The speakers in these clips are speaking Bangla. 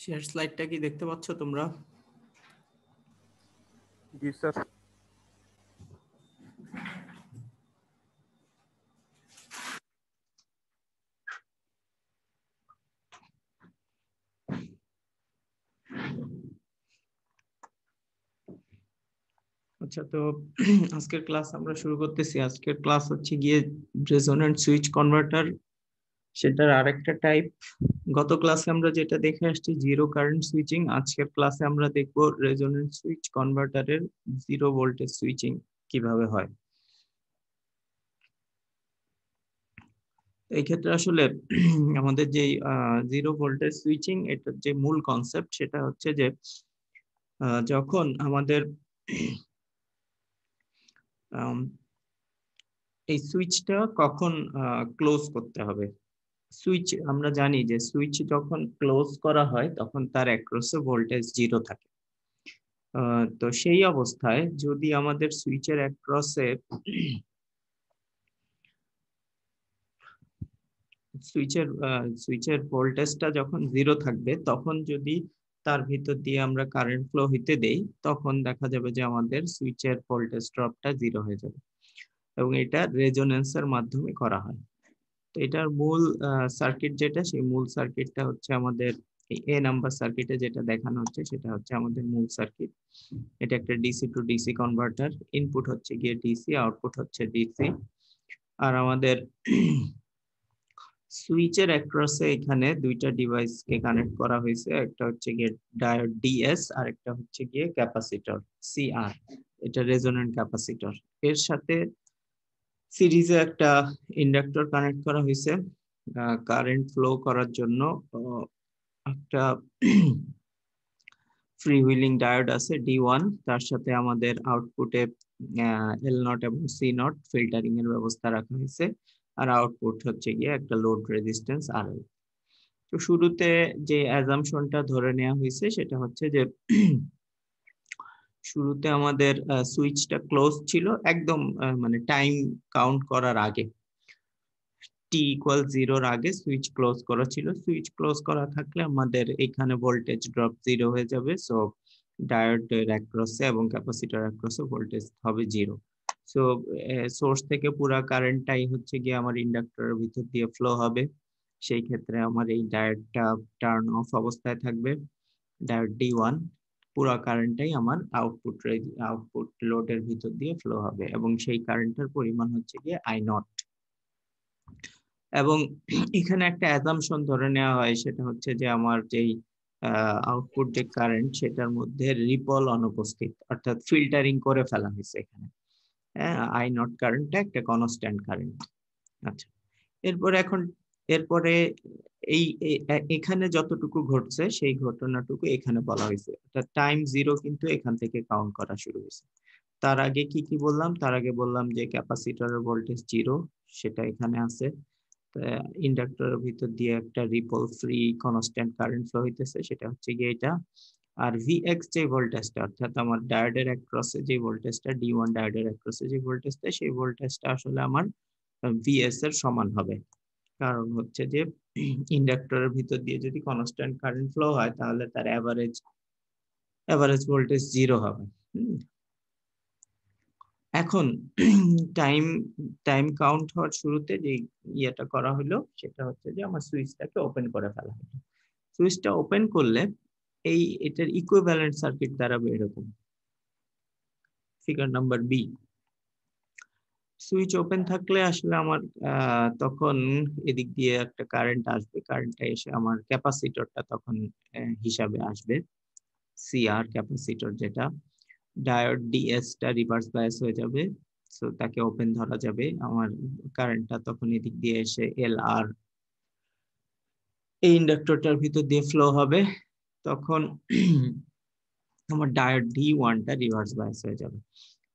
শেয়ার স্লাইডটা কি দেখতে পাচ্ছ তোমরা? জি স্যার। আচ্ছা, তো আজকের ক্লাস আমরা শুরু করতেছি। আজকের ক্লাস হচ্ছে গিয়ে রেজোন্যান্ট সুইচ কনভার্টার, সেটার আরেকটা টাইপ। গত ক্লাসে আমরা যেটা দেখে আসছি জিরো কারেন্ট সুইচিং, আজকের ক্লাসে আমরা দেখব রেজোন্যান্ট সুইচ কনভার্টারের জিরো ভোল্টেজ সুইচিং কিভাবে হয়। এই ক্ষেত্রে আসলে আমাদের যে জিরো ভোল্টেজ সুইচিং, এটার যে মূল কনসেপ্ট সেটা হচ্ছে যে যখন আমাদের এই সুইচটা কখন ক্লোজ করতে হবে। সুইচ আমরা জানি যে সুইচ যখন ক্লোজ করা হয় তখন তার অ্যাক্রসে ভোল্টেজ জিরো থাকে। তো সেই অবস্থায় যদি আমাদের সুইচের অ্যাক্রসে সুইচের ভোল্টেজটা যখন জিরো থাকবে, তখন যদি তার ভিতর দিয়ে আমরা কারেন্ট ফ্লো হইতে দেই, তখন দেখা যাবে যে আমাদের সুইচের ভোল্টেজ ড্রপটা জিরো হয়ে যাবে, এবং এটা রেজোন্যান্সের মাধ্যমে করা হয়। তো এটার মূল সার্কিট যেটা, সেই মূল সার্কিটটা হচ্ছে আমাদের এ নাম্বার সার্কিটে যেটা দেখানো হচ্ছে সেটা হচ্ছে আমাদের মূল সার্কিট। এটা একটা DC to DC converter, input হচ্ছে গিয়ে ডিসি, আউটপুট হচ্ছে ডিসি। আর আমাদের সুইচের অ্যাক্রসে এখানে দুইটা ডিভাইসকে কানেক্ট করা হয়েছে, একটা হচ্ছে গিয়ে ডায়োড ডিএস আর একটা হচ্ছে গিয়ে ক্যাপাসিটর সিআর, এটা রেজোন্যান্ট ক্যাপাসিটর। এর সাথে সিরিজে একটা ইন্ডাক্টর কানেক্ট করা হয়েছে কারেন্ট ফ্লো করার জন্য। একটা ফ্রি হুইলিং ডায়োড আছে ডি1, তার সাথে আমাদের আউটপুটে এল নট এবং সি নট ফিল্টারিং এর ব্যবস্থা রাখা হয়েছে, আর আউটপুট হচ্ছে গিয়ে একটা লোড রেজিস্ট্যান্স আরএল। তো শুরুতে যে অ্যাজাম্পশনটা ধরে নেওয়া হয়েছে সেটা হচ্ছে যে শুরুতে আমাদের সুইচটা ক্লোজ ছিল একদম, মানে টাইম কাউন্ট করার আগে, t=0 আগে সুইচ ক্লোজ করা ছিল। সুইচ ক্লোজ করা থাকলে আমাদের এখানে ভোল্টেজ ড্রপ জিরো হয়ে যাবে। সো ডায়োডের অ্যাক্রসে এবং ক্যাপাসিটর অ্যাক্রসে ভোল্টেজ হবে জিরো। সো সোর্স থেকে পুরো কারেন্টটাই হচ্ছে গিয়ে আমার ইন্ডাক্টরের ভিতর দিয়ে ফ্লো হবে। সেই ক্ষেত্রে আমার এই ডায়োডটা টার্ন অফ অবস্থায় থাকবে, ডায়োড ডি1। পুরো কারেন্টটাই আমার আউটপুট লোডের ভিতর দিয়ে ফ্লো হবে, এবং সেই কারেন্টের পরিমাণ হচ্ছে গিয়ে আই নট। এবং এখানে একটা অ্যাজাম্পশন ধরে নেওয়া হয়, সেটা হচ্ছে যে আমার যেই আউটপুট যে কারেন্ট সেটার মধ্যে রিপল অনুপস্থিত, অর্থাৎ ফিল্টারিং করে ফেলা হয়েছে এখানে। আই নট কারেন্টটা একটা কনস্ট্যান্ট কারেন্ট। আচ্ছা, এরপরে এই এখানে যতটুকু ঘটছে সেই ঘটনাটুকু এখানে বলা হয়েছে, অর্থাৎ টাইম জিরো কিন্তু এখান থেকে কাউন্ট করা শুরু হয়েছে। তার আগে কি কি বললাম? তার আগে বললাম যে ক্যাপাসিটরের ভোল্টেজ জিরো, সেটা এখানে আছে। ইন্ডাক্টরের ভিতর দিয়ে একটা ripple free constant current flow হইতেছে, সেটা হচ্ছে গিয়ে এটা। আর ভিএক্স যে ভোল্টেজটা, অর্থাৎ আমার ডায়োডের অ্যাক্রসে যে ভোল্টেজটা, ডি1 ডায়োডের অ্যাক্রসে যে ভোল্টেজটা, সেই ভোল্টেজটা আসলে আমার ভিএস এর সমান হবে। কারণ হচ্ছে যে ইন্ডাক্টরের ভিতর দিয়ে যদি কনস্ট্যান্ট কারেন্ট ফ্লো হয়, তাহলে তার এভারেজ ভোল্টেজ 0 হবে। এখন টাইম টাইম কাউন্ট হওয়ার শুরুতে যে ইয়েটা করা হলো, সেটা হচ্ছে যে আমার সুইচটাকে ওপেন করে ফেলা হলো। সুইচটা ওপেন করলে এটার ইকুইভ্যালেন্ট সার্কিট দাঁড়াবে এরকম, figure number B. Switch open থাকলে আসলে আমার তখন এদিক দিয়ে একটা কারেন্ট আসবে, কারেন্টটা এসে আমার ক্যাপাসিটরটা তখন হিসাবে আসবে, সিআর ক্যাপাসিটর যেটা। ডায়োড ডিএস টা রিভার্স বায়াস হয়ে যাবে, সো তাকে ওপেন ধরা যাবে। আমার কারেন্টটা তখন এদিক দিয়ে এসে এল আর এই ইন্ডাক্টরটার ভিতর দিয়ে ফ্লো হবে। তখন আমার ডায়োড ডি1 টা রিভার্স বায়াস হয়ে যাবে,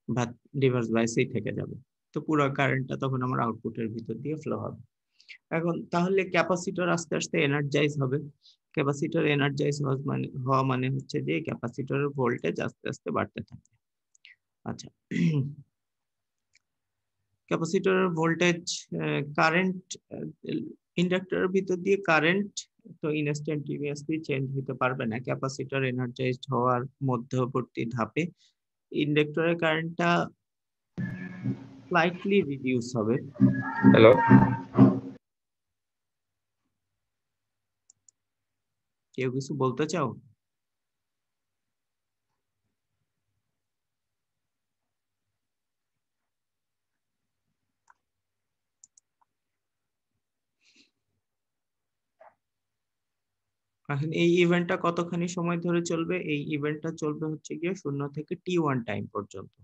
বা রিভার্স বায়াসেই থেকে যাবে। তো পুরো কারেন্টটা তখন আমার আউটপুটের ভিতর দিয়ে ফ্লো হবে। এখন তাহলে ক্যাপাসিটর আস্তে আস্তে এনার্জাইজ হবে। ক্যাপাসিটর এনার্জাইজ হওয়া মানে হচ্ছে যে ক্যাপাসিটরের ভোল্টেজ আস্তে আস্তে বাড়তে থাকে। আচ্ছা, ক্যাপাসিটরের ভোল্টেজ, কারেন্ট, ইন্ডাক্টরের ভিতর দিয়ে কারেন্ট তো ইনস্ট্যান্টিনিয়াসলি চেঞ্জ হতে পারবে না। ক্যাপাসিটর এনার্জাইজড হওয়ার মধ্যবর্তী ধাপে ইন্ডাক্টরের কারেন্টটা স্লাইটলি রিডিউস হবে। হ্যালো, কেউ কিছু বলতে চাও? এখন এই ইভেন্টটা কতখানি সময় ধরে চলবে? এই ইভেন্টটা চলবে হচ্ছে গিয়ে 0 থেকে t1 টাইম পর্যন্ত।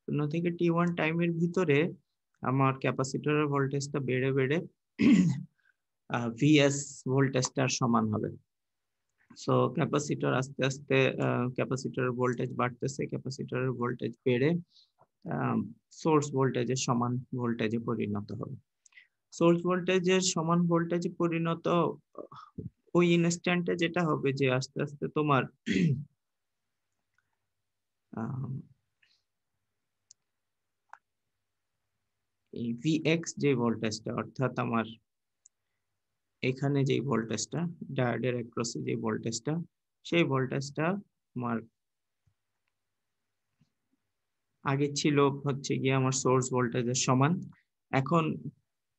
0 থেকে t1 টাইমের ভিতরে আমার ক্যাপাসিটরের ভোল্টেজটা বেড়ে বেড়ে ভিএস ভোল্টেজটার সমান হবে। সো ক্যাপাসিটর আস্তে আস্তে ক্যাপাসিটরের ভোল্টেজ বাড়তেছে, ক্যাপাসিটরের ভোল্টেজ বেড়ে সোর্স ভোল্টেজের সমান ভোল্টেজে পরিণত হবে। সোর্স ভোল্টেজের সমান ভোল্টেজে পরিণত ওই ইনস্ট্যান্টে যেটা হবে যে আস্তে আস্তে তোমার এই ভিএক্স যে ভোল্টেজটা, অর্থাৎ আমার এখানে যে ভোল্টেজটা, ডায়োডের অ্যাক্রসে যে ভোল্টেজটা, সেই ভোল্টেজটা আমার আগে ছিল হচ্ছে গিয়ে আমার সোর্স ভোল্টেজের সমান। এখন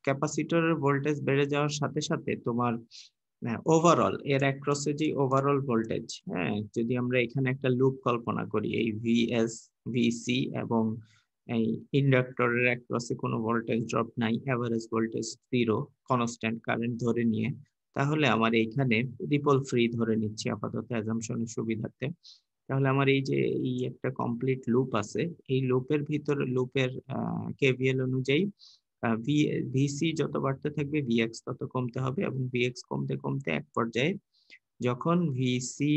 ক্যাপাসিটরের ভোল্টেজ বেড়ে যাওয়ার সাথে সাথে তোমার ওভারঅল এর অ্যাক্রসে যে ওভারঅল ভোল্টেজ, হ্যাঁ, যদি আমরা এখানে একটা লুপ কল্পনা করি, এই ভিএস, ভিসি এবং এই ইন্ডাক্টরের অ্যাক্রসে কোনো ভোল্টেজ ড্রপ নাই, এভারেজ ভোল্টেজ 0, কনস্ট্যান্ট কারেন্ট ধরে নিয়ে, তাহলে আমার এইখানে রিপল ফ্রি ধরে নিচ্ছি আপাতত অ্যাজাম্পশনের সুবিধার্থে। তাহলে আমার এই যে এই একটা কমপ্লিট লুপ আছে, এই লুপের ভিতর, লুপের কেভিএল অনুযায়ী ভিসি যত বাড়তে থাকবে ভিএক্স তত কমতে হবে, এবং ভিএক্স কমতে কমতে এক পর্যায়ে যখন ভিসি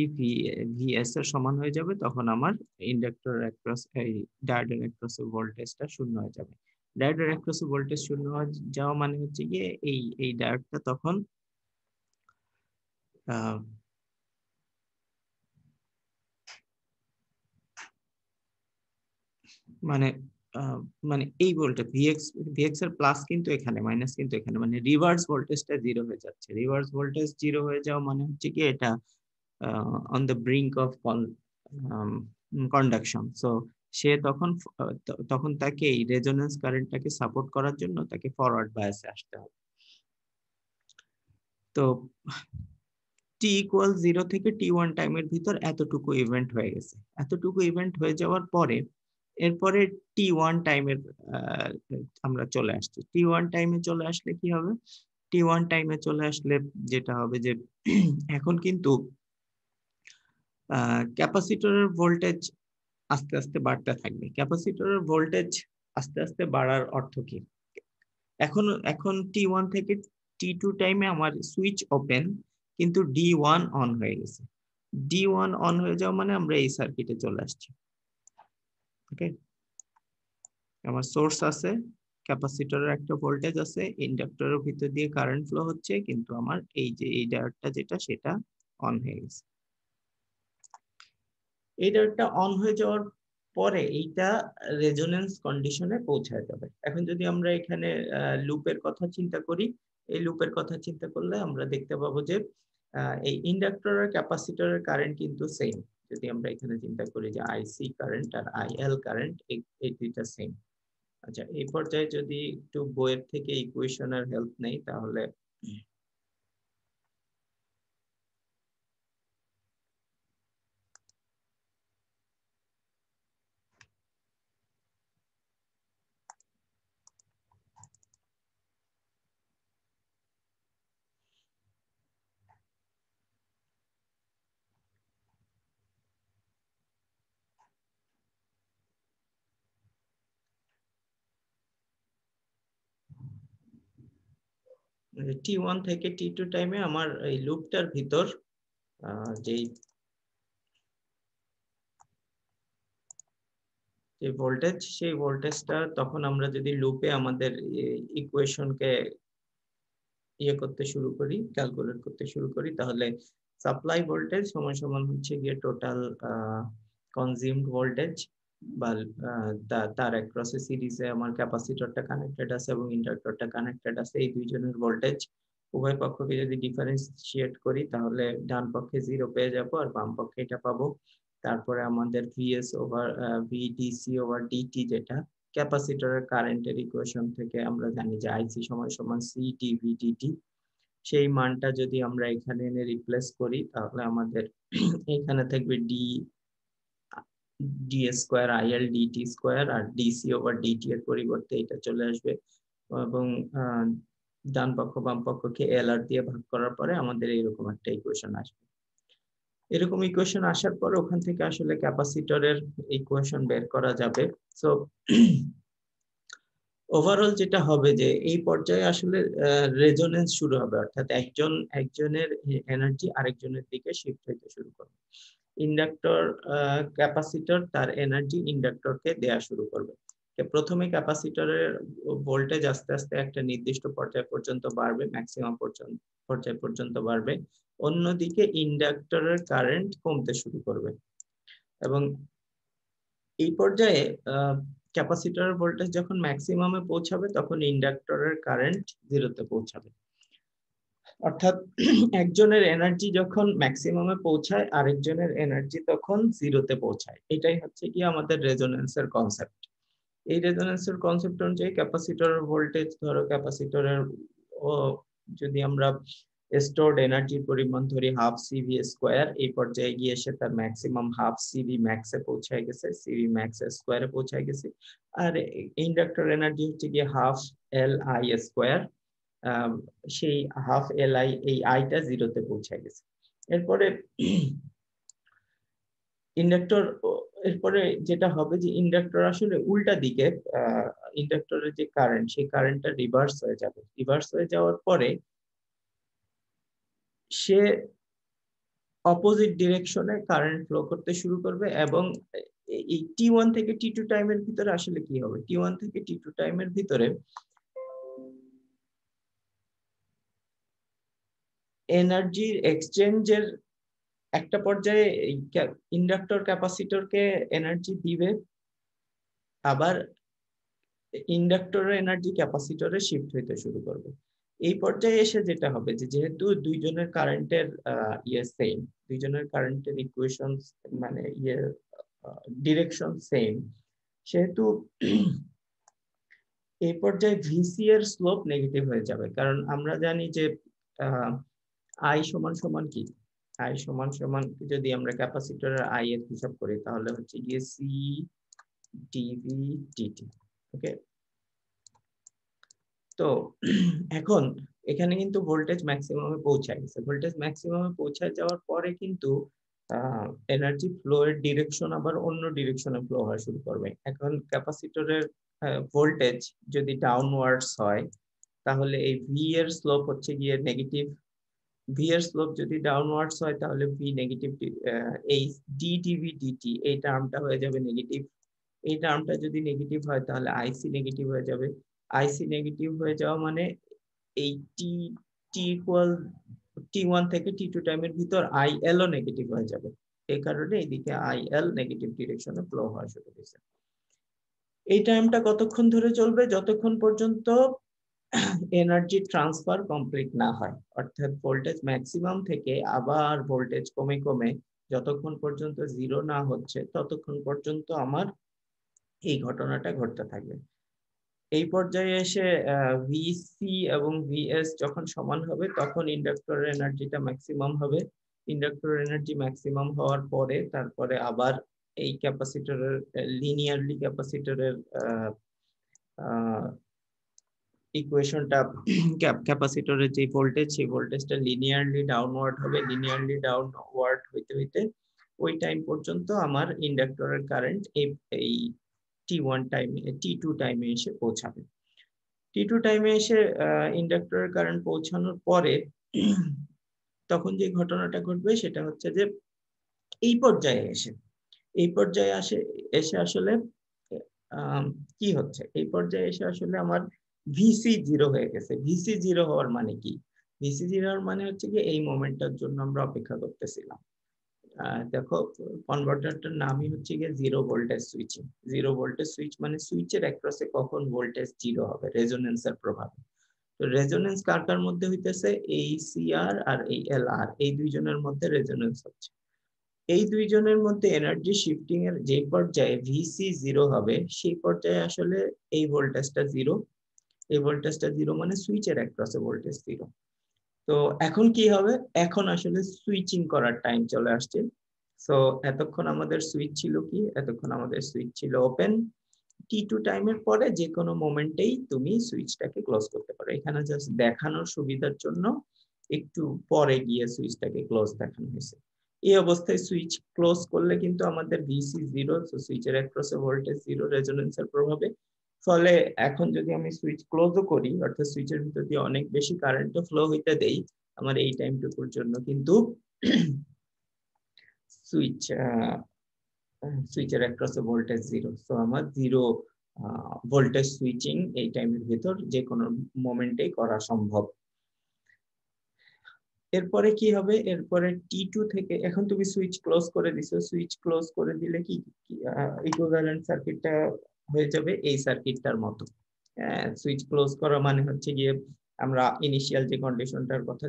ভিএস এর সমান হয়ে যাবে, তখন আমার ইন্ডাক্টর অ্যাক্রস এই ডায়োডের অ্যাক্রস ভোল্টেজটা শূন্য হয়ে যাবে। ডায়োডের অ্যাক্রস ভোল্টেজ শূন্য হয়ে যাওয়া মানে হচ্ছে গিয়ে এই ডায়োডটা তখন আহ মানে মানে এই ভোল্টেজ ভিএক্স এর প্লাস কিন্তু এখানে, মাইনাস কিন্তু এখানে, মানে রিভার্স ভোল্টেজটা 0 হয়ে যাচ্ছে। রিভার্স ভোল্টেজ 0 হয়ে যাওয়া মানে হচ্ছে কি এটা on the brink of conduction. So সে তখন তাকে এই রেজোন্যান্স কারেন্টটাকে সাপোর্ট করার জন্য তাকে ফরওয়ার্ড বায়াসে আসতে হবে। তো t=0 থেকে t1 টাইমের ভিতর এতটুকু ইভেন্ট হয়ে গেছে। এতটুকু ইভেন্ট হয়ে যাওয়ার পরে এরপরে t1 টাইমের আমরা চলে আসছি। t1 টাইমে চলে আসলে কি হবে? t1 টাইমে চলে আসলে যেটা হবে যে এখন কিন্তু ক্যাপাসিটরের ভোল্টেজ আস্তে আস্তে বাড়তে থাকবে। ক্যাপাসিটরের ভোল্টেজ আস্তে আস্তে বাড়ার অর্থ কি? এখন t1 থেকে t2 টাইমে আমার সুইচ ওপেন, কিন্তু d1 অন হয়ে গেছে। d1 অন হয়ে যাওয়া মানে আমরা এই সার্কিটে চলে আসছি। ওকে, আমার সোর্স আছে, ক্যাপাসিটরের একটা ভোল্টেজ আছে, ইন্ডাক্টরের ভিতর দিয়ে কারেন্ট ফ্লো হচ্ছে, কিন্তু আমার এই যে এই ডায়োডটা যেটা সেটা অন হয়ে গেছে। এই ডায়োডটা অন হয়ে যাওয়ার পরে এইটা রেজোন্যান্স কন্ডিশনে পৌঁছায় যাবে। এখন যদি আমরা এখানে লুপের কথা চিন্তা করি, এই লুপের কথা চিন্তা করলে আমরা দেখতে পাবো যে এই ইন্ডাক্টর আর ক্যাপাসিটরের কারেন্ট কিন্তু সেম। যদি আমরা এখানে চিন্তা করি যে আইসি কারেন্ট আর আইএল কারেন্ট এই দুইটা সেম। আচ্ছা, এই পর্যায়ে যদি একটু বইয়ের থেকে ইকুয়েশনের হেল্প নেই তাহলে T1 থেকে T2 টাইমে আমার এই লুপটার ভিতর যেই যে ভোল্টেজ, সেই ভোল্টেজটা তখন আমরা যদি লুপে আমাদের ইকুয়েশনকে ইয়ে করতে শুরু করি, ক্যালকুলেট করতে শুরু করি, তাহলে সাপ্লাই ভোল্টেজ সমান সমান হচ্ছে গিয়ে টোটাল কনজিউমড ভোল্টেজ বা তার অ্যাক্রসে সিরিজে আমার ক্যাপাসিটরটা কানেক্টেড আছে এবং ইন্ডাক্টরটা কানেক্টেড আছে, এই দুইজনের ভোল্টেজ উভয় পক্ষকে যদি ডিফারেন্সিয়েট করি তাহলে ডান পক্ষে 0 পেয়ে যাবো আর বাম পক্ষে এটা পাবো। তারপরে আমাদের VS over VDC over DT, যেটা ক্যাপাসিটরের কারেন্টের ইকুয়েশন থেকে আমরা জানি যে আইসি সমান সমান সি ডিভি ডিটি, সেই মানটা যদি আমরা এখানে এনে রিপ্লেস করি তাহলে আমাদের এখানে থাকবে D D square IL DT square, আর ডিসি ওভার ডিটি এর পরিবর্তে এটা চলে আসবে এবং ডান পক্ষ বাম পক্ষকে এল আর দিয়ে ভাগ করার পরে আমাদের এইরকম একটা ইকুয়েশন আসবে। এরকম ইকুয়েশন আসার পর ওখান থেকে আসলে ক্যাপাসিটরের ইকুয়েশন বের করা যাবে। সো ওভারঅল যেটা হবে যে এই পর্যায়ে আসলে রেজোনেন্স শুরু হবে, অর্থাৎ একজনের এনার্জি আরেকজনের দিকে শিফট হতে শুরু করবে। ইন্ডাক্টর ক্যাপাসিটর তার এনার্জি ইন্ডাক্টরকে দেয়া শুরু করবে। প্রথমে ক্যাপাসিটরের ভোল্টেজ আস্তে আস্তে একটা নির্দিষ্ট পর্যায় পর্যন্ত বাড়বে, ম্যাক্সিমাম পর্যায় পর্যন্ত বাড়বে। অন্যদিকে ইন্ডাক্টরের কারেন্ট কমতে শুরু করবে এবং এই পর্যায়ে ক্যাপাসিটরের ভোল্টেজ যখন ম্যাক্সিমামে পৌঁছাবে তখন ইন্ডাক্টরের কারেন্ট 0-তে পৌঁছাবে। অর্থাৎ একজনের এনার্জি যখন ম্যাক্সিমামে পৌঁছায় আরেকজনের এনার্জি তখন 0-তে পৌঁছায়। এটাই হচ্ছে কি আমাদের রেজোন্যান্সের কনসেপ্ট। এই রেজোন্যান্সের কনসেপ্ট অনুযায়ী ক্যাপাসিটরের ভোল্টেজ, ধরো ক্যাপাসিটরের যদি আমরা স্টোরড এনার্জির পরিমাণ ধরি হাফ সিভি স্কোয়ার, এই পর্যায়ে গিয়ে এসে তার ম্যাক্সিমাম হাফ সিভি ম্যাক্সে পৌঁছায় গেছে, সিভি ম্যাক্স স্কোয়ারে পৌঁছায় গেছে। আর ইন্ডাক্টর এনার্জি হচ্ছে গিয়ে হাফ এল আই স্কোয়ার, সেই হাফ এল আই, এই আইটা 0-তে পৌঁছায় গেছে। এরপরে ইন্ডাক্টর, এরপরে যেটা হবে যে ইন্ডাক্টর আসলে উল্টা দিকে, ইন্ডাক্টরের যে কারেন্ট সেই কারেন্টটা রিভার্স হয়ে যাবে। রিভার্স হয়ে যাওয়ার পরে সে অপোজিট ডিরেকশনে কারেন্ট ফ্লো করতে শুরু করবে এবং এই T1 থেকে T2 টাইমের ভিতরে আসলে কি হবে, T1 থেকে T2 টাইমের ভিতরে এনার্জির এক্সচেঞ্জের একটা পর্যায়ে ইন্ডাক্টর ক্যাপাসিটরকে এনার্জি দিবে, আবার ইন্ডাক্টরের এনার্জি ক্যাপাসিটরে শিফট হইতে শুরু করবে। এই পর্যায়ে এসে যেটা হবে যে যেহেতু দুইজনের কারেন্টের সেম, দুইজনের কারেন্টের ইকুয়েশন মানে ডিরেকশন সেম, সেহেতু এই পর্যায়ে ভিসি এর স্লোপ নেগেটিভ হয়ে যাবে। কারণ আমরা জানি যে আই সমান সমান কি, আই সমান সমান যদি আমরা ক্যাপাসিটরের আই এর হিসাব করি তাহলে হচ্ছে গিয়ে সি ডিভি ডিটি। ওকে, তো এখন এখানে কিন্তু ভোল্টেজ ম্যাক্সিমামে পৌঁছায় গেছে। ভোল্টেজ ম্যাক্সিমামে পৌঁছায় যাওয়ার পরে কিন্তু এনার্জি ফ্লো এর ডিরেকশন আবার অন্য ডিরেকশনে ফ্লো হওয়া শুরু করবে। এখন ক্যাপাসিটরের ভোল্টেজ যদি ডাউনওয়ার্ডস হয় তাহলে এই ভি এর স্লোপ হচ্ছে গিয়ে নেগেটিভ। ভি এর স্লোপ যদি ডাউনওয়ার্ডস হয় তাহলে ভি নেগেটিভ, এই ডি ডিভি ডিটি এই টার্মটা হয়ে যাবে নেগেটিভ। এই টার্মটা যদি নেগেটিভ হয় তাহলে আইসি নেগেটিভ হয়ে যাবে। আইসি নেগেটিভ হয়ে যাওয়া মানে এই টি টি ইকুয়াল T1 থেকে T2 টাইমের ভিতর IL ও নেগেটিভ হয়ে যাবে। এই কারণে এইদিকে IL নেগেটিভ ডিরেকশনে ফ্লো হওয়া শুরু হয়েছে। এই টাইমটা কতক্ষণ ধরে চলবে? যতক্ষণ পর্যন্ত এনার্জি ট্রান্সফার কমপ্লিট না হয়, অর্থাৎ ভোল্টেজ ম্যাক্সিমাম থেকে আবার ভোল্টেজ কমে কমে যতক্ষণ পর্যন্ত জিরো না হচ্ছে ততক্ষণ পর্যন্ত আমার এই ঘটনাটা ঘটতে থাকবে। এই পর্যায়ে এসে ভিসি এবং ভিএস যখন সমান হবে তখন ইন্ডাক্টরের এনার্জিটা ম্যাক্সিমাম হবে। ইন্ডাক্টরের এনার্জি ম্যাক্সিমাম হওয়ার পরে তারপরে আবার এই ক্যাপাসিটরের লিনিয়ারলি ক্যাপাসিটরের ইকুয়েশনটা ক্যাপাসিটরের যে ভোল্টেজ সেই ভোল্টেজটা লিনিয়ারলি ডাউনওয়ার্ড হবে, লিনিয়ারলি ডাউনওয়ার্ড হইতে হইতে ওই টাইম পর্যন্ত আমার ইন্ডাক্টরের কারেন্ট এই T1 টাইমে T2 টাইমে এসে পৌঁছাবে। T2 টাইমে এসে ইন্ডাক্টরের কারেন্ট পৌঁছানোর পরে তখন যে ঘটনাটা ঘটবে সেটা হচ্ছে যে এই পর্যায়ে এসে আসলে কি হচ্ছে, এই পর্যায়ে এসে আসলে আমার ভিসি জিরো হয়ে গেছে। ভিসি জিরো হওয়ার মানে কি? ভিসি জিরো হওয়ার মানে হচ্ছে কি এই মোমেন্টটার জন্য আমরা অপেক্ষা করতেছিলাম। দেখো কনভার্টারটার নামই হচ্ছে গিয়ে zero voltage switching. Zero voltage switch মানে সুইচের অ্যাক্রসে কখন ভোল্টেজ জিরো হবে রেজোনেন্সের প্রভাবে। তো রেজোনেন্স কার কার মধ্যে হইতেছে? এই সিআর আর এই এলআর, এই দুইজনের মধ্যে রেজোনেন্স হচ্ছে। এই দুইজনের মধ্যে এনার্জি শিফটিং এর যে পর্যায়ে ভিসি জিরো হবে সেই পর্যায়ে আসলে এই ভোল্টেজটা জিরো। এই ভোল্টেজটা জিরো মানে সুইচের অ্যাক্রসে ভোল্টেজ জিরো। তো এখন কি হবে? এখন আসলে সুইচিং করার টাইম চলে আসছে। সো এতক্ষণ আমাদের সুইচ ছিল কি? এতক্ষণ আমাদের সুইচ ছিল ওপেন। T2 টাইমের পরে যে কোনো মোমেন্টেই তুমি সুইচটাকে ক্লোজ করতে পারো। এখানে জাস্ট দেখানোর সুবিধার জন্য একটু পরে গিয়ে সুইচটাকে ক্লোজ দেখানো হয়েছে। এই অবস্থায় সুইচ ক্লোজ করলে কিন্তু আমাদের ভিসি জিরো, তো সুইচের অ্যাক্রসে ভোল্টেজ জিরো রেজোনেন্সের প্রভাবে। ফলে এখন যদি আমি সুইচ ক্লোজও করি, অর্থাৎ সুইচের ভিতর দিয়ে অনেক বেশি কারেন্টও ফ্লো হইতে দেই, আমার এই টাইমটুকুর জন্য কিন্তু সুইচের অ্যাক্রসে ভোল্টেজ জিরো। তো আমার জিরো ভোল্টেজ সুইচিং এই টাইমের ভিতর যে কোনো মোমেন্টেই করা সম্ভব। এরপরে কি হবে? এরপরে T2 থেকে এখন তুমি সুইচ ক্লোজ করে দিছো। সুইচ ক্লোজ করে দিলে কি ইকুইভ্যালেন্ট সার্কিটটা হয়ে যাবে এই সার্কিটটার মতো। সুইচ ক্লোজ করা মানে হচ্ছে গিয়ে আমরা ইনিশিয়াল যে কন্ডিশনটার কথা,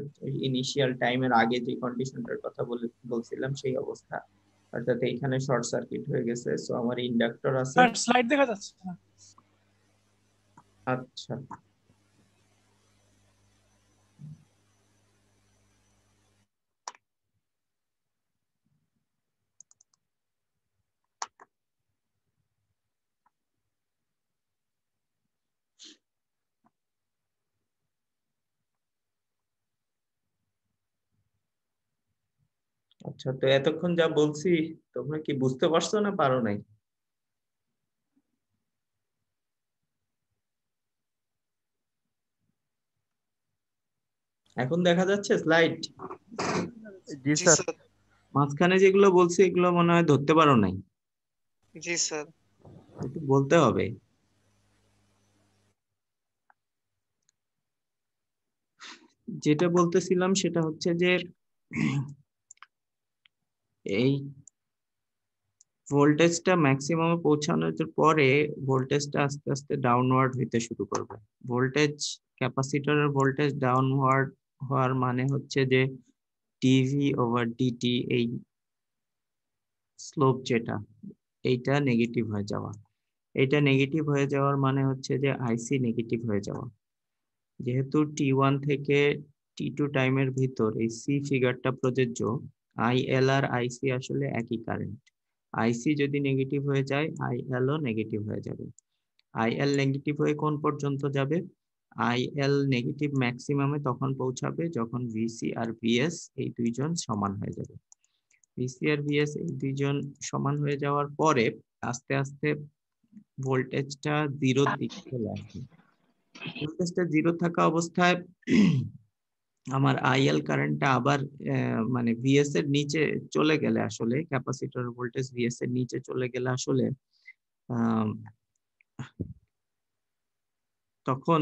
ইনিশিয়াল টাইমের আগে যে কন্ডিশনটার কথা বলছিলাম সেই অবস্থা। অর্থাৎ এইখানে শর্ট সার্কিট হয়ে গেছে, সো আমার ইন্ডাক্টর আছে। স্লাইড দেখা যাচ্ছে না। আচ্ছা, আচ্ছা, তো এতক্ষণ যা বলছি তোমরা কি বুঝতে পারছো না পারো নাই? এখন দেখা যাচ্ছে স্লাইড? জি স্যার। মাঝখানে যেগুলো বলছি এগুলো মনে হয় ধরতে পারো নাই। জি স্যার। একটু বলতে হবে। যেটা বলতেছিলাম সেটা হচ্ছে যে এই ভোল্টেজটা ম্যাক্সিমামে পৌঁছানোর পরে ভোল্টেজটা আস্তে আস্তে ডাউনওয়ার্ড হইতে শুরু করবে। ভোল্টেজ ক্যাপাসিটরের ভোল্টেজ ডাউনওয়ার্ড হওয়ার মানে হচ্ছে যে ডিভি ওভার ডিটি, এই স্লোপ যেটা, এইটা নেগেটিভ হয়ে যাওয়া। এটা নেগেটিভ হয়ে যাওয়ার মানে হচ্ছে যে আইসি নেগেটিভ হয়ে যাওয়া। যেহেতু T1 থেকে T2 টাইমের ভিতর এই সি ফিগারটা প্রযোজ্য, আইএল আর আইসি আসলে একই কারেন্ট। আইসি যদি নেগেটিভ হয়ে যায় আইএল ও নেগেটিভ হয়ে যাবে। আইএল নেগেটিভ হয়ে কোন পর্যন্ত যাবে? আইএল নেগেটিভ ম্যাক্সিমামে তখন পৌঁছাবে যখন ভিসি আর ভিএস এই দুইজন সমান হয়ে যাবে। ভিসি আর ভিএস এই দুইজন সমান হয়ে যাওয়ার পরে আস্তে আস্তে ভোল্টেজটা জিরোর দিকে চলে আসবে। ভোল্টেজটা জিরো থাকা অবস্থায় আমার আইএল কারেন্টটা আবার মানে ভিএস এর নিচে চলে গেলে, আসলে ক্যাপাসিটর ভোল্টেজ ভিএস এর নিচে চলে গেলে আসলে তখন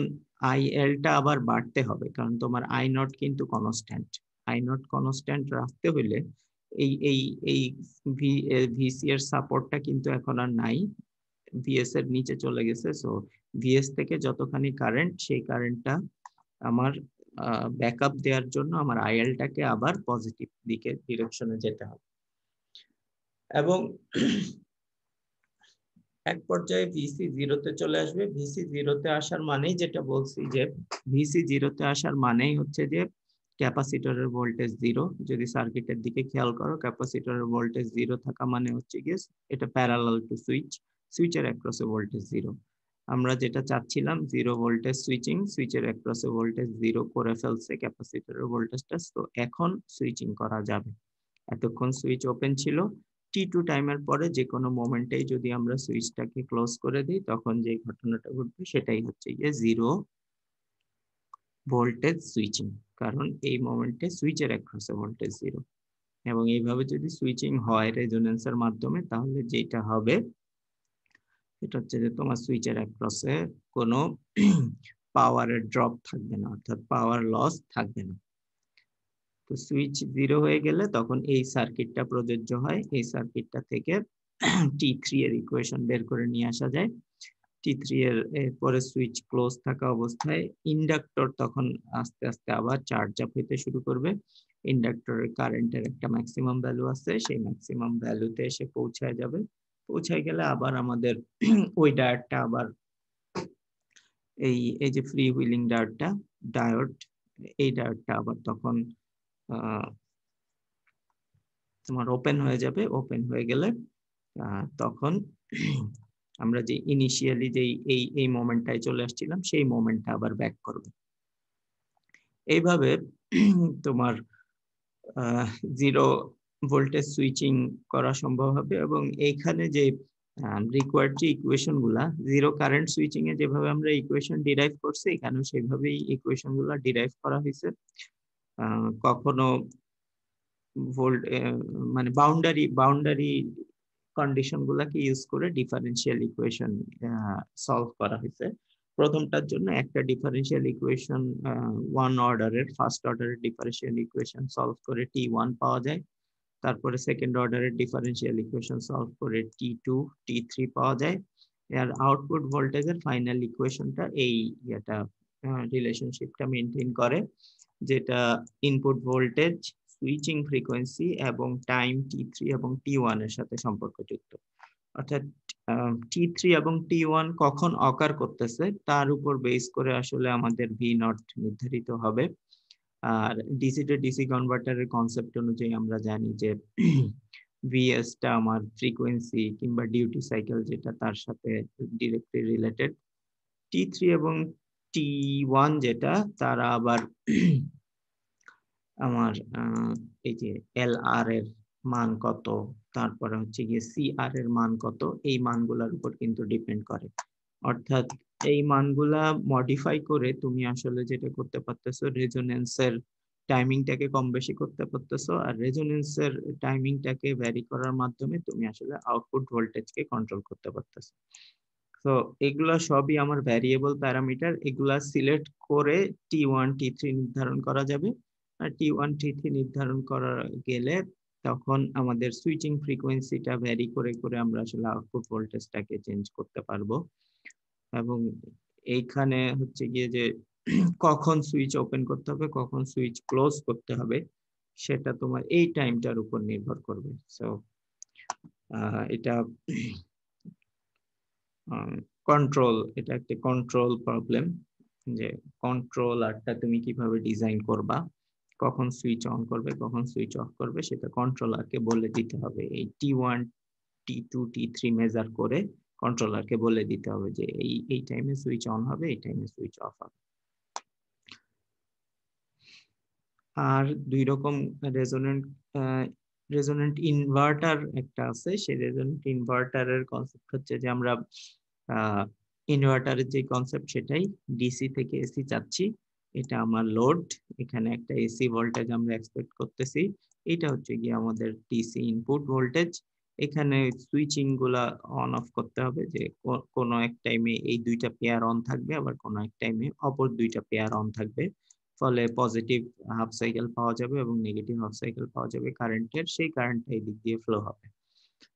আইএলটা আবার বাড়তে হবে, কারণ তোমার আই নট কিন্তু কনস্ট্যান্ট। আই নট কনস্ট্যান্ট রাখতে হইলে এই এই এই ভিসি এর সাপোর্টটা কিন্তু এখন আর নাই, ভিএস এর নিচে চলে গেছে। সো ভিএস থেকে যতখানি কারেন্ট, সেই কারেন্টটা আমার ব্যাকআপ দেওয়ার জন্য আমার আইএলটাকে আবার পজিটিভ দিকে ডিরেকশনে যেতে হবে। এবং এক পর্যায়ে ভিসি জিরোতে চলে আসবে। ভিসি জিরোতে আসার মানেই যেটা বলছি যে ভিসি জিরোতে আসার মানেই হচ্ছে যে ক্যাপাসিটরের ভোল্টেজ জিরো। যদি সার্কিটের দিকে খেয়াল করো, ক্যাপাসিটরের ভোল্টেজ জিরো থাকা মানে হচ্ছে গিয়ে এটা প্যারালাল টু সুইচ, সুইচের অ্যাক্রসে ভোল্টেজ জিরো। আমরা যেটা চাচ্ছিলাম জিরো ভোল্টেজ সুইচিং, সুইচের অ্যাক্রসে ভোল্টেজ জিরো করে ফেলছে ক্যাপাসিটরের ভোল্টেজটা। তো এখন সুইচিং করা যাবে। এতক্ষণ সুইচ ওপেন ছিল, T2 টাইমের পরে যে কোনো মোমেন্টেই যদি আমরা সুইচটাকে ক্লোজ করে দিই, তখন যে ঘটনাটা ঘটবে সেটাই হচ্ছে গিয়ে জিরো ভোল্টেজ সুইচিং, কারণ এই মোমেন্টে সুইচের অ্যাক্রসে ভোল্টেজ জিরো। এবং এইভাবে যদি সুইচিং হয় রেজোনেন্সের মাধ্যমে, তাহলে যেটা হবে এটা হচ্ছে যে তোমার সুইচের অ্যাক্রসে কোনো পাওয়ারের ড্রপ থাকবে না, অর্থাৎ পাওয়ার লস থাকবে না। তো সুইচ জিরো হয়ে গেলে তখন এই সার্কিটটা প্রযোজ্য হয়। এই সার্কিটটা থেকে T3 এর ইকুয়েশন বের করে নিয়ে আসা যায়। T3 এর পরে সুইচ ক্লোজ থাকা অবস্থায় ইন্ডাক্টর তখন আস্তে আস্তে আবার চার্জ আপ হইতে শুরু করবে। ইন্ডাক্টরের কারেন্টের একটা ম্যাক্সিমাম ভ্যালু আছে, সেই ম্যাক্সিমাম ভ্যালুতে এসে পৌঁছায় যাবে। পৌঁছায় গেলে আবার আমাদের ওই ডায়োডটা আবার এই এই যে ফ্রি হুইলিং ডায়োড, এই ডায়োডটা আবার তখন তোমার ওপেন হয়ে যাবে। ওপেন হয়ে গেলে তখন আমরা যে ইনিশিয়ালি যে এই মোমেন্টটায় চলে আসছিলাম, সেই মোমেন্টটা আবার ব্যাক করবে। এইভাবে তোমার জিরো ভোল্টেজ সুইচিং করা সম্ভব হবে। এবং এইখানে যে রিকোয়ার্ড যে ইকুয়েশন গুলা, জিরো কারেন্ট সুইচিং এ যেভাবে আমরা ইকুয়েশন ডিরাইভ করছি, এখানেও সেইভাবেই ইকুয়েশন গুলা ডিরাইভ করা হয়েছে। কখনো ভোল্ট মানে বাউন্ডারি কন্ডিশন গুলাকে ইউজ করে ডিফারেন্সিয়াল ইকুয়েশন সলভ করা হয়েছে। প্রথমটার জন্য একটা ডিফারেন্সিয়াল ইকুয়েশন ওয়ান অর্ডারের, ফার্স্ট অর্ডারের ডিফারেন্সিয়াল ইকুয়েশন সলভ করে T1 পাওয়া যায়। তারপরে সেকেন্ড অর্ডারের ডিফারেন্সিয়াল ইকুয়েশন সলভ করে T2, T3 পাওয়া যায়। এর আউটপুট ভোল্টেজের ফাইনাল ইকুয়েশনটা এই রিলেশনশিপটা মেনটেন করে, যেটা ইনপুট ভোল্টেজ, সুইচিং ফ্রিকোয়েন্সি এবং টাইম T3 এবং T1 এর সাথে সম্পর্কযুক্ত। অর্থাৎ T3 এবং T1 কখন অকার করতেছে তার উপর বেস করে আসলে আমাদের V নট নির্ধারিত হবে। আর ডিসি টু ডিসি কনভার্টারের কনসেপ্ট অনুযায়ী আমরা জানি যে ভিএস টা আমার ফ্রিকোয়েন্সি কিংবা ডিউটি সাইকেল যেটা, তার সাথে ডিরেক্টলি রিলেটেড। T3 এবং T1 যেটা, তারা আবার আমার এই যে LR এর মান কত, তারপরে হচ্ছে গিয়ে CR এর মান কত, এই মানগুলোর উপর কিন্তু ডিপেন্ড করে। অর্থাৎ এই মানগুলা মডিফাই করে তুমি আসলে যেটা করতে পারতেছো, রেজোনেন্সের টাইমিংটাকে কম বেশি করতে পারতেছো। আর রেজোনেন্সের টাইমিংটাকে ভ্যারি করার মাধ্যমে তুমি আসলে আউটপুট ভোল্টেজকে কন্ট্রোল করতে পারতেছো। তো এগুলা সবই আমার ভ্যারিয়েবল প্যারামিটার। এগুলা সিলেক্ট করে T1, T3 নির্ধারণ করা যাবে। আর T1, T3 নির্ধারণ করা গেলে তখন আমাদের সুইচিং ফ্রিকোয়েন্সিটা ভ্যারি করে করে আমরা আসলে আউটপুট ভোল্টেজটাকে চেঞ্জ করতে পারবো। এবং এইখানে হচ্ছে গিয়ে যে কখন সুইচ ওপেন করতে হবে, কখন সুইচ ক্লোজ করতে হবে, সেটা তোমার এই টাইমটার উপর নির্ভর করবে। সো এটা কন্ট্রোল, এটা একটা কন্ট্রোল প্রবলেম, যে কন্ট্রোলারটা তুমি কিভাবে ডিজাইন করবা, কখন সুইচ অন করবে কখন সুইচ অফ করবে, সেটা কন্ট্রোলারকে বলে দিতে হবে। এই T1, T2, T3 মেজার করে কন্ট্রোলারকে বলে দিতে হবে যে এই টাইমে সুইচ অন হবে, এই টাইমে সুইচ অফ হবে। আর দুই রকম রেজোনেন্ট ইনভার্টার একটা আছে। সেই রেজোনেন্ট ইনভার্টারের কনসেপ্ট হচ্ছে যে আমরা ইনভার্টারের যে কনসেপ্ট সেটাই, ডিসি থেকে এসি চাচ্ছি, এটা আমার লোড, এখানে একটা এসি ভোল্টেজ আমরা এক্সপেক্ট করতেছি, এটা হচ্ছে গিয়ে আমাদের ডিসি ইনপুট ভোল্টেজ। এখানে সুইচিং গুলা অন অফ করতে হবে, যে কোনো এক টাইমে এই দুইটা পেয়ার অন থাকবে, আবার কোনো এক টাইমে অপর দুইটা পেয়ার অন থাকবে। ফলে পজিটিভ হাফ সাইকেল পাওয়া যাবে এবং নেগেটিভ হাফ সাইকেল পাওয়া যাবে কারেন্টের, সেই কারেন্টটা এই দিক দিয়ে ফ্লো হবে।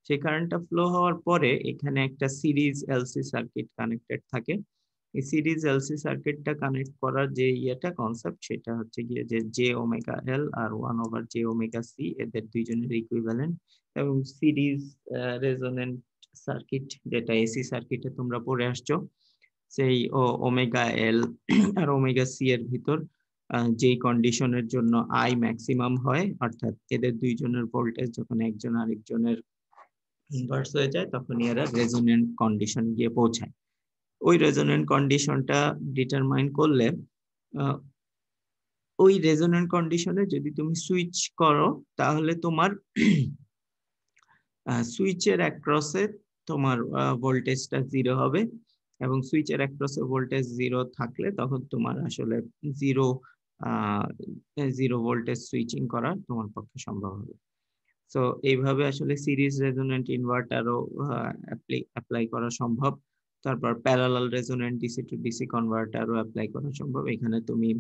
সেই কারেন্টটা ফ্লো হওয়ার পরে এখানে একটা সিরিজ এলসি সার্কিট কানেক্টেড থাকে। এই সিরিজ এলসি সার্কিটটা কানেক্ট করার যে কনসেপ্ট, সেটা হচ্ছে গিয়ে যে জে ওমেগা এল আর 1/j ওমেগা সি এদের দুইজনের ইকুইভ্যালেন্ট, এবং সিরিজ রেজোনেন্ট সার্কিট যেটা এসি সার্কিটে তোমরা পড়ে আসছো, সেই ওমেগা এল আর ওমেগা সি এর ভিতর যেই কন্ডিশনের জন্য আই ম্যাক্সিমাম হয়, অর্থাৎ এদের দুইজনের ভোল্টেজ যখন একজন আরেকজনের ইনভার্স হয়ে যায়, তখন এরা রেজোনেন্ট কন্ডিশন গিয়ে পৌঁছায়। ওই রেজোনেন্ট কন্ডিশনটা ডিটারমাইন করলে ওই রেজোনেন্ট কন্ডিশনে যদি তুমি সুইচ করো, তাহলে তোমার সুইচের অ্যাক্রসে তোমার ভোল্টেজটা 0 হবে, এবং সুইচের অ্যাক্রসে ভোল্টেজ 0 থাকলে তখন তোমার আসলে জিরো জিরো ভোল্টেজ সুইচিং করা তোমার পক্ষে সম্ভব হবে। সো এইভাবে আসলে সিরিজ রেজোনেন্ট ইনভার্টারও অ্যাপ্লাই করা সম্ভব। তারপর parallel resonant DC to DC কনভার্টারও অ্যাপ্লাই করা সম্ভব। এখানে তুমি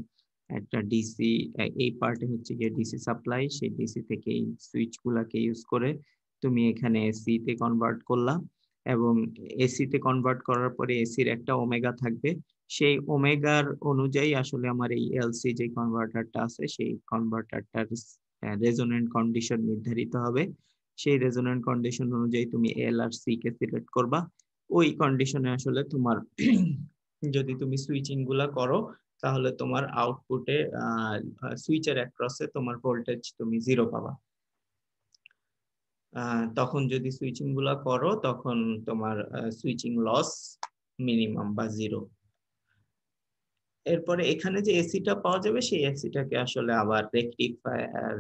একটা ডিসি, এই পার্টে হচ্ছে গিয়ে ডিসি সাপ্লাই, সেই ডিসি থেকে এই সুইচ গুলাকে ইউজ করে তুমি এখানে এসি তে কনভার্ট করলা, এবং এসি তে কনভার্ট করার পরে এসির একটা ওমেগা থাকবে। সেই ওমেগার অনুযায়ী আসলে আমার এই এলসি যে কনভার্টারটা আছে, সেই কনভার্টারটার রেজোনেন্ট কন্ডিশন নির্ধারিত হবে। সেই রেজোনেন্ট কন্ডিশন অনুযায়ী তুমি এল আর সি কে সিলেক্ট করবা। ওই কন্ডিশনে আসলে তোমার যদি তুমি সুইচিং গুলা করো, তাহলে তোমার আউটপুটে সুইচের অ্যাক্রসে তোমার ভোল্টেজ তুমি 0 পাবা। তখন যদি সুইচিং গুলা করো, তখন তোমার সুইচিং লস মিনিমাম বা 0। এরপরে এখানে যে এসিটা পাওয়া যাবে, সেই এসিটাকে আসলে আবার রেকটিফায়ার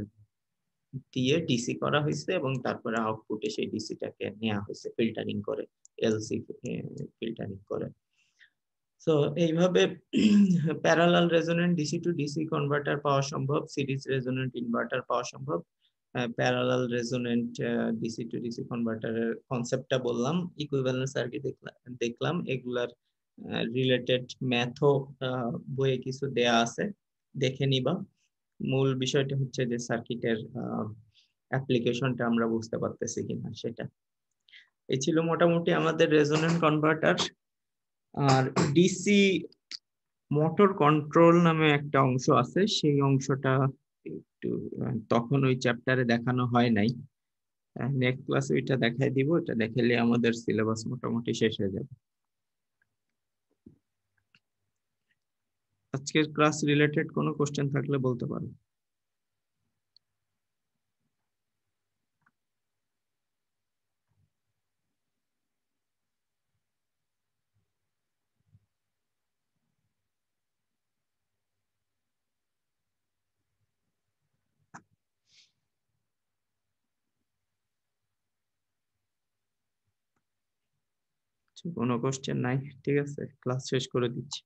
দিয়ে ডিসি করা হয়েছে, এবং তারপরে আউটপুটে সেই ডিসিটাকে নেওয়া হয়েছে ফিল্টারিং করে, এলসি ফিল্টারিং করে। সো এইভাবে parallel resonant DC to DC converter পাওয়া সম্ভব, সিরিজ রেজোনেন্ট ইনভার্টার পাওয়া সম্ভব। Parallel resonant DC to DC কনভার্টারের কনসেপ্টটা বললাম, ইকুইভ্যালেন্ট সার্কিট দেখলাম, এগুলার রিলেটেড ম্যাথও বইয়ে কিছু দেয়া আছে, দেখে নিবা। মূল বিষয়টা হচ্ছে যে সার্কিটের অ্যাপ্লিকেশনটা আমরা বুঝতে পারতেছি কিনা সেটা। এই ছিল মোটামুটি আমাদের রেজোনেন্ট কনভার্টার। আর ডিসি মোটর কন্ট্রোল নামে একটা অংশ আছে, সেই অংশটা একটু তখন ওই চ্যাপ্টারে দেখানো হয় নাই। নেক্সট ক্লাসে ওইটা দেখাই দিব, এটা দেখালে আমাদের সিলেবাস মোটামুটি শেষ হয়ে যাবে। আজকের ক্লাস রিলেটেড কোনো কোশ্চেন থাকলে বলতে পারো। কোনো কোশ্চেন নাই? ঠিক আছে, ক্লাস শেষ করে দিচ্ছি।